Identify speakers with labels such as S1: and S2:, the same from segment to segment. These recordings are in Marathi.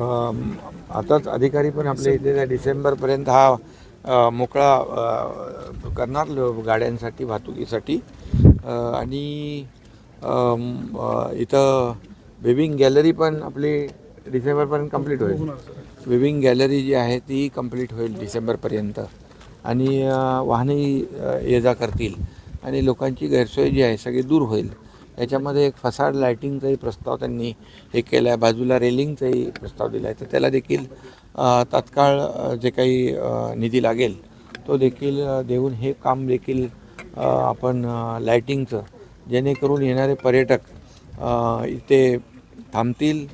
S1: आताच अधिकारी पण आपल्या इथे डिसेंबरपर्यंत हा मोकळा करणार गाड्यांसाठी वाहतुकीसाठी आणि इथं वेबिंग गॅलरी पण आपली डिसेंबरपर्यंत कंप्लीट होईल. वेबिंग गॅलरी जी आहे ती कंप्लीट होईल डिसेंबरपर्यंत आणि वाहनही ये जा करतील आणि लोकांची गैरसोय जी आहे सगळी दूर होईल. याच्यामध्ये एक फसाड लायटिंगचाही प्रस्ताव त्यांनी हे केला आहे, बाजूला रेलिंगचाही प्रस्ताव दिला आहे. तर त्याला देखील तात्काळ जे काही निधी लागेल तो देखील देऊन हे काम देखील आपण लायटिंगचं जेणेकरून येणारे पर्यटक इथे थांबतील.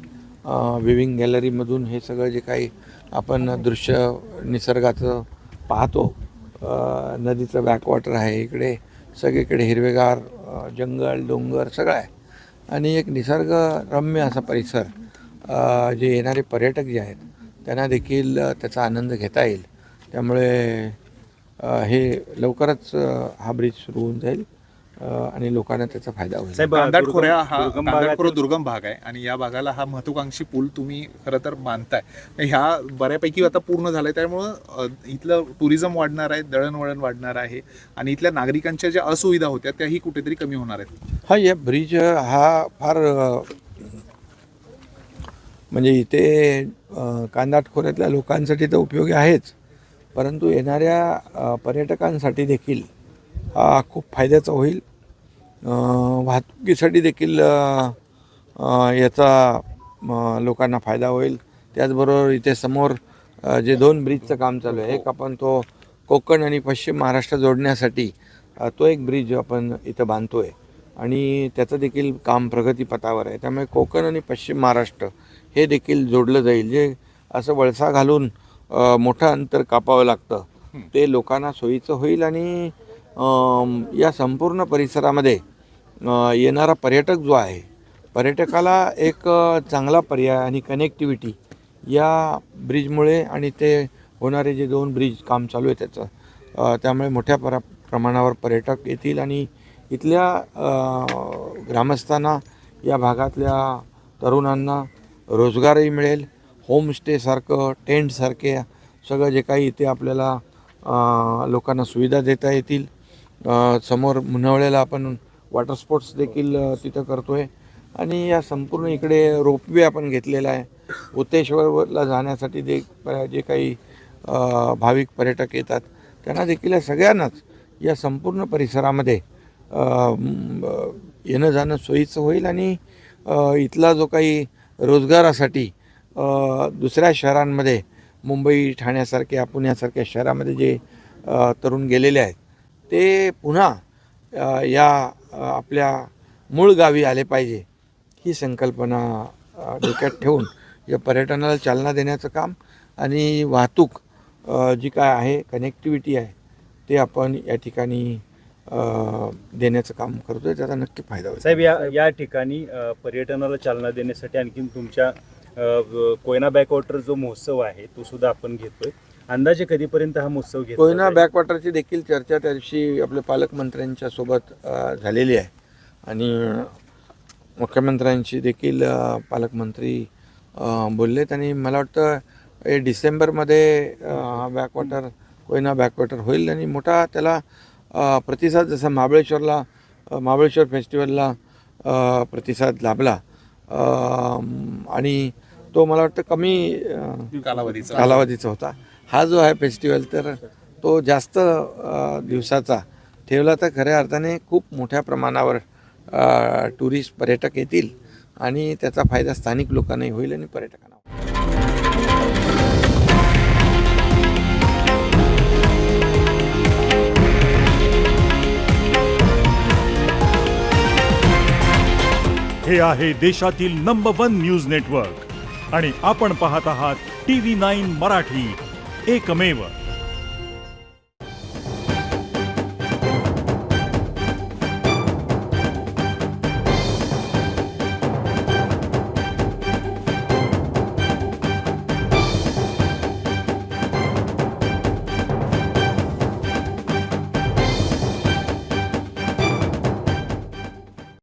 S1: विविंग गॅलरीमधून हे सगळं जे काही आपण दृश्य निसर्गाचं पाहतो, नदीचं बॅकवॉटर आहे, इकडे सगळीकडे हिरवेगार जंगल डोंगर सगळं आहे आणि एक निसर्गरम्य असा परिसर जे येणारे पर्यटक जे आहेत त्यांना देखील त्याचा आनंद घेता येईल. त्यामुळे हे लवकरच हा ब्रिज सुरू होऊन जाईल आणि लोकांना त्याचा फायदा होईल.
S2: साहेब, कांदाटखोऱ्या हा कांदाटखोरा दुर्गम भाग आहे आणि या भागाला हा महत्वाकांक्षी पूल तुम्ही खरं तर बांधताय. ह्या बऱ्यापैकी आता पूर्ण झालंय, त्यामुळं इथलं टुरिझम वाढणार आहे, दळणवळण वाढणार आहे आणि इथल्या नागरिकांच्या ज्या असुविधा होत्या त्याही कुठेतरी कमी होणार आहेत.
S1: हा या ब्रिज हा फार म्हणजे इथे कांदाटखोऱ्यातल्या लोकांसाठी तर उपयोगी आहेच, परंतु येणाऱ्या पर्यटकांसाठी देखील हा खूप फायद्याचा होईल. वाहतुकीसाठी देखील याचा लोकांना फायदा होईल. त्याचबरोबर इथे समोर जे 2 ब्रिजचं काम चालू आहे, एक आपण तो कोकण आणि पश्चिम महाराष्ट्र जोडण्यासाठी तो एक ब्रिज आपण इथं बांधतो आहे आणि त्याचं देखील काम प्रगतीपथावर आहे. त्यामुळे कोकण आणि पश्चिम महाराष्ट्र हे देखील जोडलं जाईल. जे असं वळसा घालून मोठं अंतर कापावं लागतं ते लोकांना सोयीचं होईल आणि या संपूर्ण परिसरामध्ये येणारा पर्यटक जो आहे पर्यटकाला एक चांगला पर्याय आणि कनेक्टिव्हिटी या ब्रिजमुळे आणि ते होणारे जे 2 ब्रिज काम चालू आहे त्याचं त्यामुळे मोठ्या प्रमाणावर पर्यटक येतील आणि इथल्या ग्रामस्थांना या भागातल्या तरुणांना रोजगारही मिळेल. होमस्टेसारखं टेंटसारखे सगळं जे काही इथे आपल्याला लोकांना सुविधा देता येतील. समोर मुन्हवळ्याला आपण वॉटर स्पोर्ट्स देखील तिथं करतो आहे आणि या संपूर्ण इकडे रोपवे आपण घेतलेला आहे. उतेश्वरला जाण्यासाठी जे काही भाविक पर्यटक येतात त्यांना देखील या सगळ्यांनाच या संपूर्ण परिसरामध्ये येणं जाणं सोयीचं होईल आणि इथला जो काही रोजगारासाठी दुसऱ्या शहरांमध्ये मुंबई ठाण्यासारख्या पुण्यासारख्या शहरामध्ये जे तरुण गेलेले आहेत ते पुन्हा या आपल्या मूळ गावी आले पाहिजे ही संकल्पना डोक्यात ठेवून या पर्यटनाला चालना देण्याचं काम आणि वाहतूक जी काय आहे कनेक्टिव्हिटी आहे ते आपण या ठिकाणी देण्याचं काम करतोय. त्याचा नक्की फायदा होईल.
S3: साहेब, या ठिकाणी पर्यटनाला चालना देण्यासाठी आणखीन तुमच्या कोयना बॅकवॉटर जो महोत्सव आहे तो सुद्धा आपण घेतोय. अंदाजे कधीपर्यंत हा महोत्सव घेतो?
S1: कोयना बॅकवॉटरची देखील चर्चा त्या दिवशी आपल्या पालकमंत्र्यांच्या सोबत झालेली आहे आणि मुख्यमंत्र्यांशी देखील पालकमंत्री बोललेत आणि मला वाटतं डिसेंबरमध्ये हा बॅकवॉटर कोयना बॅकवॉटर होईल आणि मोठा त्याला प्रतिसाद जसा महाबळेश्वर फेस्टिवलला प्रतिसाद लाभला आणि तो मला वाटतं कमी कालावधीचा होता. हा जो आहे फेस्टिवल तर तो जास्त दिवसाचा ठेवला तर खऱ्या अर्थाने खूप मोठ्या प्रमाणावर टुरिस्ट पर्यटक येतील आणि त्याचा फायदा स्थानिक लोकांनाही होईल आणि पर्यटकांना.
S4: हे आहे देशातील नंबर 1 न्यूज नेटवर्क आणि आपण पाहत आहात TV9 मराठी, एकमेव.